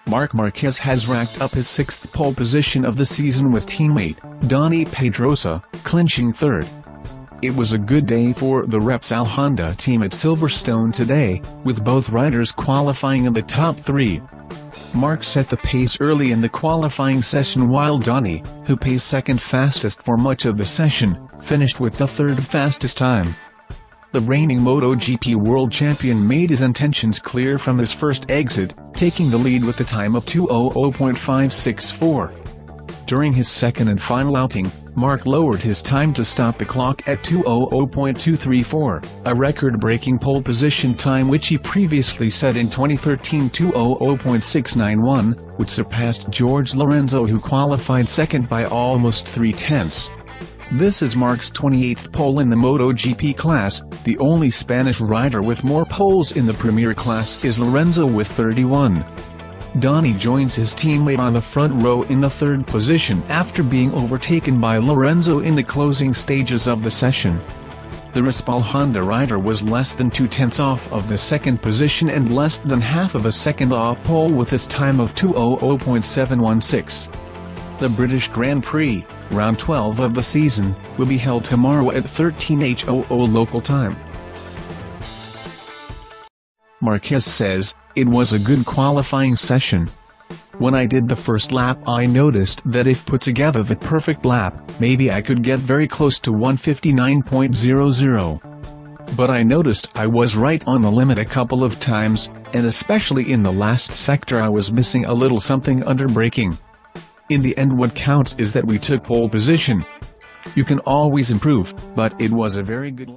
Marc Marquez has racked up his 6th pole position of the season with teammate, Dani Pedrosa, clinching 3rd. It was a good day for the Repsol Honda team at Silverstone today, with both riders qualifying in the top 3. Marc set the pace early in the qualifying session while Dani, who paced 2nd fastest for much of the session, finished with the 3rd fastest time. The reigning MotoGP World Champion made his intentions clear from his first exit, taking the lead with a time of 2:00.564. During his second and final outing, Marc lowered his time to stop the clock at 2:00.234, a record-breaking pole position time which he previously set in 2013 2:00.691, which surpassed Jorge Lorenzo, who qualified 2nd by almost 3/10. This is Marc's 28th pole in the MotoGP class. The only Spanish rider with more poles in the Premier class is Lorenzo with 31. Dani joins his teammate on the front row in the 3rd position after being overtaken by Lorenzo in the closing stages of the session. The Respol Honda rider was less than 2/10 off of the 2nd position and less than half of a second off pole with his time of 2:00.716. The British Grand Prix, round 12 of the season, will be held tomorrow at 13:00 local time. Marquez says, "It was a good qualifying session. When I did the first lap I noticed that if put together the perfect lap, maybe I could get very close to 1:59.00. But I noticed I was right on the limit a couple of times, and especially in the last sector I was missing a little something under braking. In the end what counts is that we took pole position. You can always improve, but it was a very good